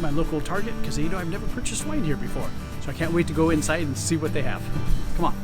my local Target because I've never purchased wine here before. So I can't wait to go inside and see what they have. Come on.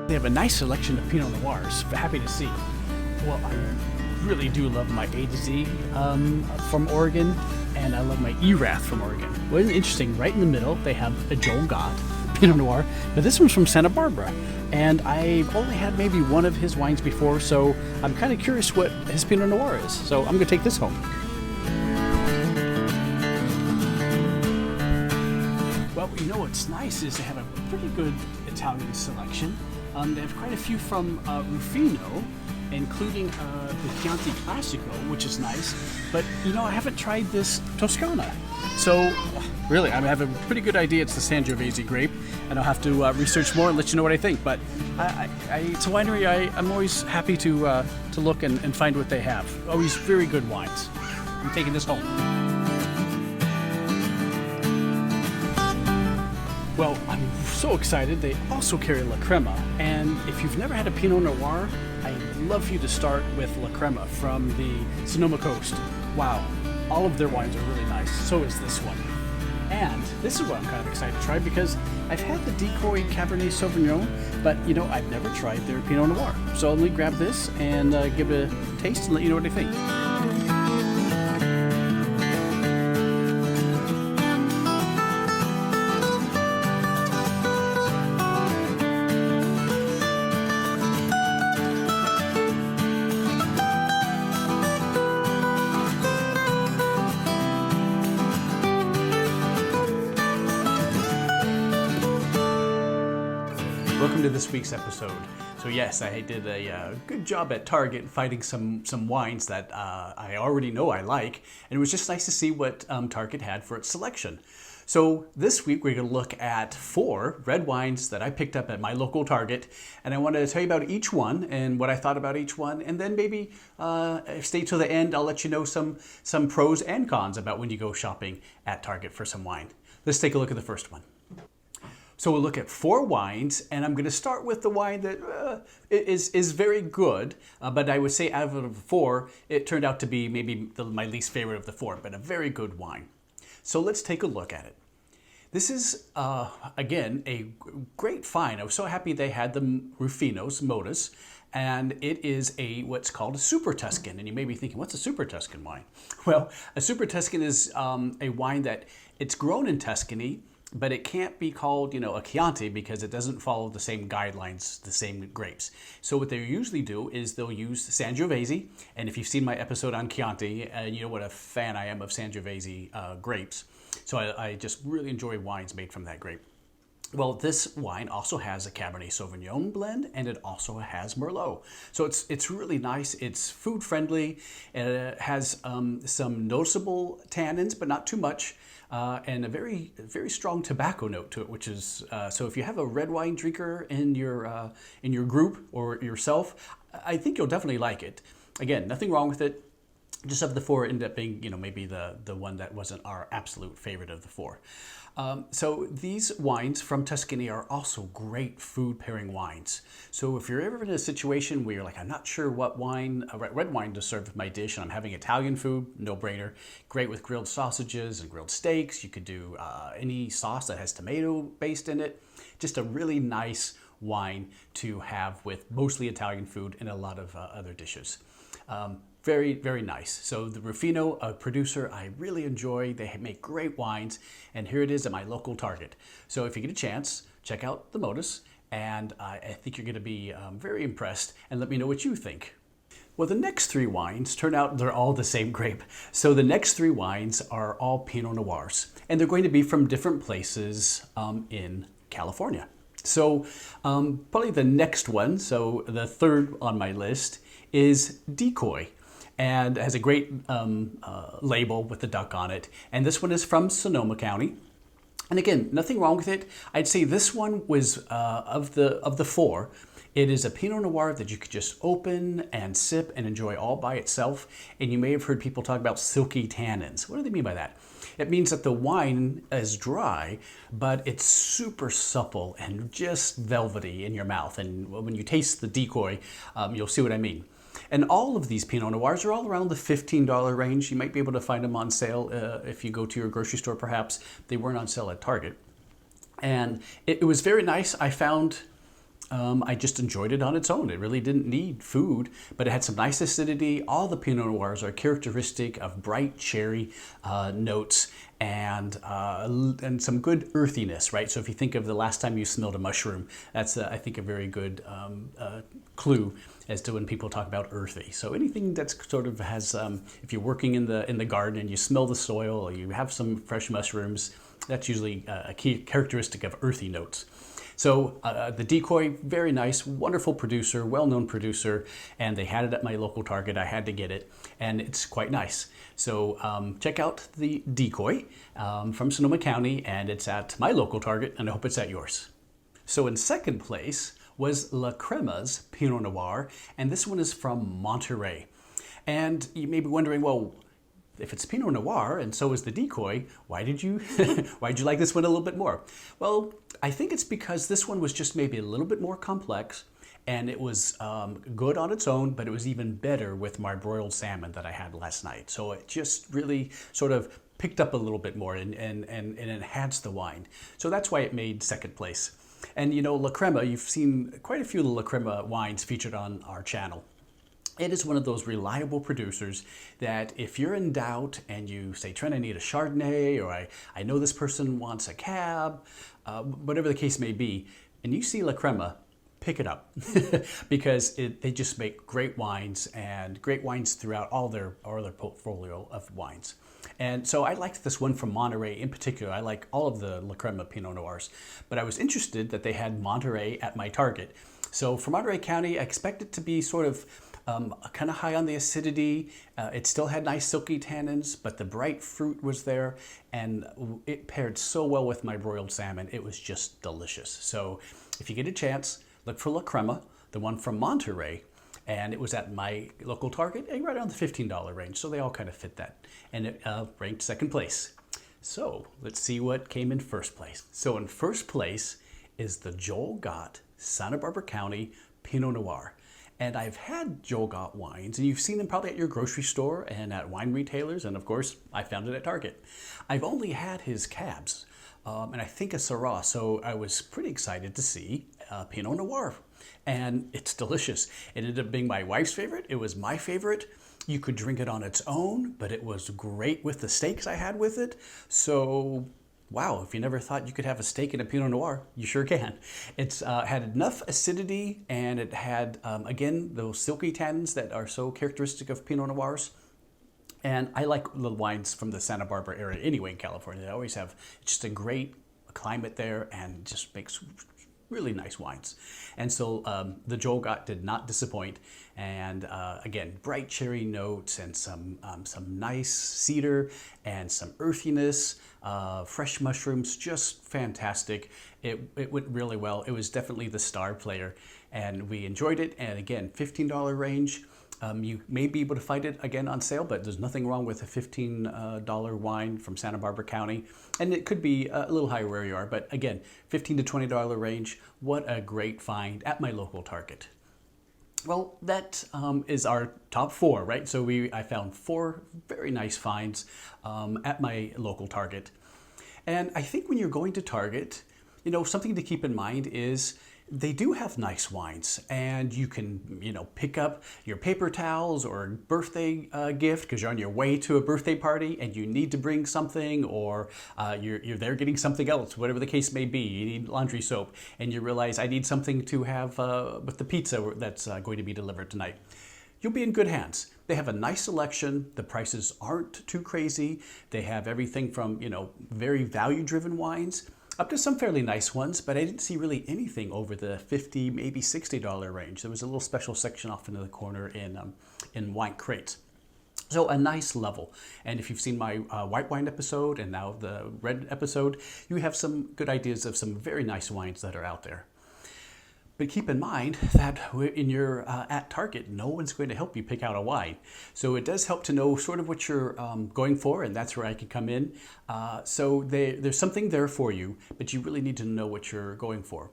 They have a nice selection of Pinot Noirs. Happy to see. Well, I really do love my A to Z from Oregon, and I love my Erath from Oregon. Well, it's interesting. Right in the middle, they have a Joel Gott Pinot Noir, but this one's from Santa Barbara, and I've only had maybe one of his wines before, so I'm kind of curious what his Pinot Noir is. So I'm going to take this home. Well, what's nice is they have a pretty good Italian selection. They have quite a few from Ruffino, including the Chianti Classico, which is nice. But, I haven't tried this Toscana. So, really, I have a pretty good idea it's the Sangiovese grape, and I'll have to research more and let you know what I think. But it's a winery I'm always happy to look and find what they have. Always very good wines. I'm taking this home. Well, I'm so excited. They also carry La Crema, and if you've never had a Pinot Noir, I'd love for you to start with La Crema from the Sonoma Coast. Wow, all of their wines are really nice. So is this one. And this is what I'm kind of excited to try because I've had the Decoy Cabernet Sauvignon, but I've never tried their Pinot Noir. So let me grab this and give it a taste and let you know what I think. Welcome to this week's episode. So yes, I did a good job at Target finding some wines that I already know I like, and it was just nice to see what Target had for its selection. So this week we're going to look at 4 red wines that I picked up at my local Target, and I wanted to tell you about each one and what I thought about each one, and then maybe stay till the end. I'll let you know some pros and cons about when you go shopping at Target for some wine. Let's take a look at the first one. So we'll look at 4 wines, and I'm going to start with the wine that is very good, but I would say out of the 4, it turned out to be maybe my least favorite of the 4, but a very good wine. So let's take a look at it. This is, again, a great find. I was so happy they had the Ruffino's Modus, and it is what's called a Super Tuscan. And you may be thinking, what's a Super Tuscan wine? Well, a Super Tuscan is a wine that it's grown in Tuscany, but it can't be called, a Chianti because it doesn't follow the same guidelines, the same grapes. So what they usually do is they'll use Sangiovese, and if you've seen my episode on Chianti, you know what a fan I am of Sangiovese grapes. So I just really enjoy wines made from that grape. Well, this wine also has a Cabernet Sauvignon blend, and it also has Merlot. So it's really nice. It's food friendly, and it has some noticeable tannins, but not too much. And a very, very strong tobacco note to it, which is so if you have a red wine drinker in your group or yourself, I think you'll definitely like it. Again, nothing wrong with it. Just of the 4, ended up being maybe the one that wasn't our absolute favorite of the 4. So these wines from Tuscany are also great food pairing wines. So if you're ever in a situation where you're like, I'm not sure what red wine to serve with my dish, and I'm having Italian food, no brainer. Great with grilled sausages and grilled steaks. You could do any sauce that has tomato based in it. Just a really nice wine to have with mostly Italian food and a lot of other dishes. very, very nice. So the Ruffino, a producer I really enjoy. They make great wines, and here it is at my local Target. So if you get a chance, check out the Modus, and I think you're going to be very impressed, and let me know what you think. Well, the next three wines turn out they're all the same grape. So the next three wines are all Pinot Noirs, and they're going to be from different places in California. So probably the next one, so the third on my list, is Decoy, and has a great label with the duck on it. And this one is from Sonoma County. And again, nothing wrong with it. I'd say this one was of the four. It is a Pinot Noir that you could just open and sip and enjoy all by itself. And you may have heard people talk about silky tannins. What do they mean by that? It means that the wine is dry, but it's super supple and just velvety in your mouth. And when you taste the Decoy, you'll see what I mean. And all of these Pinot Noirs are all around the $15 range. You might be able to find them on sale if you go to your grocery store, perhaps. They weren't on sale at Target. And it was very nice. I found I just enjoyed it on its own. It really didn't need food, but it had some nice acidity. All the Pinot Noirs are characteristic of bright cherry notes and some good earthiness, right? So if you think of the last time you smelled a mushroom, that's, I think, a very good clue as to when people talk about earthy. So anything that's sort of has, if you're working in the garden and you smell the soil or you have some fresh mushrooms, that's usually a key characteristic of earthy notes. So the Decoy, very nice, wonderful producer, well-known producer, and they had it at my local Target. I had to get it, and it's quite nice. So check out the Decoy from Sonoma County, and it's at my local Target, and I hope it's at yours. So in second place was La Crema's Pinot Noir, and this one is from Monterey. And you may be wondering, well, if it's Pinot Noir and so is the Decoy, why did you like this one a little bit more? Well, I think it's because this one was just maybe a little bit more complex, and it was good on its own, but it was even better with my broiled salmon that I had last night. So it just really sort of picked up a little bit more and enhanced the wine. So that's why it made second place. And you know, La Crema, you've seen quite a few of the La Crema wines featured on our channel. It is one of those reliable producers that if you're in doubt and you say, Trent, I need a Chardonnay, or I know this person wants a Cab, whatever the case may be, and you see La Crema, pick it up because they just make great wines and great wines throughout all their portfolio of wines. And so I liked this one from Monterey in particular. I like all of the La Crema Pinot Noirs, but I was interested that they had Monterey at my Target. So for Monterey County, I expect it to be sort of kind of high on the acidity. It still had nice silky tannins, but the bright fruit was there, and it paired so well with my broiled salmon. It was just delicious. So if you get a chance, look for La Crema, the one from Monterey, and it was at my local Target, right around the $15 range. So they all kind of fit that, and it ranked second place. So let's see what came in first place. So in first place is the Joel Gott Santa Barbara County Pinot Noir. And I've had Joel Gott wines, and you've seen them probably at your grocery store and at wine retailers, and of course, I found it at Target. I've only had his Cabs, and I think a Syrah, so I was pretty excited to see Pinot Noir, and it's delicious. It ended up being my wife's favorite. It was my favorite. You could drink it on its own, but it was great with the steaks I had with it. So wow, if you never thought you could have a steak in a Pinot Noir, you sure can. It's had enough acidity, and it had, again, those silky tannins that are so characteristic of Pinot Noirs. And I like the wines from the Santa Barbara area anyway in California. They always have just a great climate there and just makes really nice wines. And so the Joel Gott did not disappoint. And again, bright cherry notes and some nice cedar and some earthiness, fresh mushrooms, just fantastic. It went really well. It was definitely the star player, and we enjoyed it. And again, $15 range. You may be able to find it again on sale, but there's nothing wrong with a $15 wine from Santa Barbara County. And it could be a little higher where you are, but again, $15 to $20 range. What a great find at my local Target. Well, that is our top four, right? So I found four very nice finds at my local Target. And I think when you're going to Target, you know, something to keep in mind is they do have nice wines, and you can, pick up your paper towels or birthday gift because you're on your way to a birthday party and you need to bring something, or you're there getting something else, whatever the case may be. You need laundry soap, and you realize I need something to have with the pizza that's going to be delivered tonight. You'll be in good hands. They have a nice selection. The prices aren't too crazy. They have everything from, very value-driven wines up to some fairly nice ones, but I didn't see really anything over the $50, maybe $60 range. There was a little special section off into the corner in wine crates. So a nice level. And if you've seen my white wine episode and now the red episode, you have some good ideas of some very nice wines that are out there. But keep in mind that when you're at Target, no one's going to help you pick out a wine. So it does help to know sort of what you're going for, and that's where I can come in. So there's something there for you, but you really need to know what you're going for.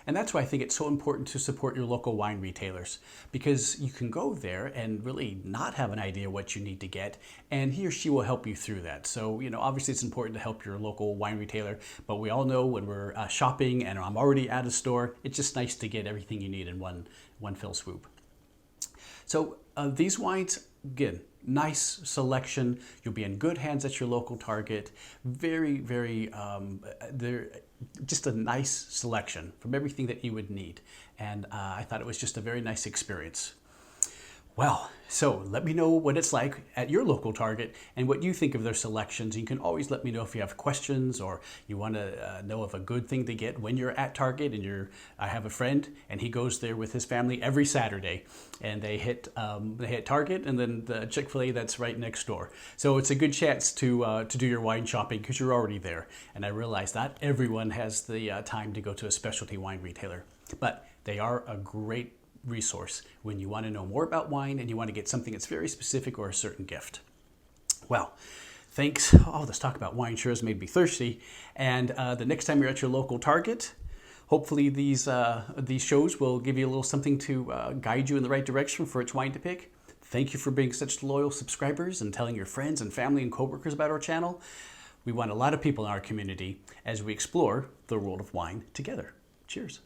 And that's why I think it's so important to support your local wine retailers, because you can go there and really not have an idea what you need to get, and he or she will help you through that. So, obviously it's important to help your local wine retailer, but we all know when we're shopping and I'm already at a store, it's just nice to get everything you need in one fell swoop. So these wines, again, nice selection. You'll be in good hands at your local Target. Very, very, they're just a nice selection from everything that you would need. And I thought it was just a very nice experience. Well, so let me know what it's like at your local Target and what you think of their selections. You can always let me know if you have questions or you want to know of a good thing to get when you're at Target. And I have a friend and he goes there with his family every Saturday, and they hit Target and then the Chick-fil-A that's right next door. So it's a good chance to do your wine shopping because you're already there. And I realize not everyone has the time to go to a specialty wine retailer, but they are a great resource when you want to know more about wine and you want to get something that's very specific or a certain gift. Well, thanks. Oh, this talk about wine sure has made me thirsty. And the next time you're at your local Target, hopefully these shows will give you a little something to guide you in the right direction for which wine to pick. Thank you for being such loyal subscribers and telling your friends and family and coworkers about our channel. We want a lot of people in our community as we explore the world of wine together. Cheers.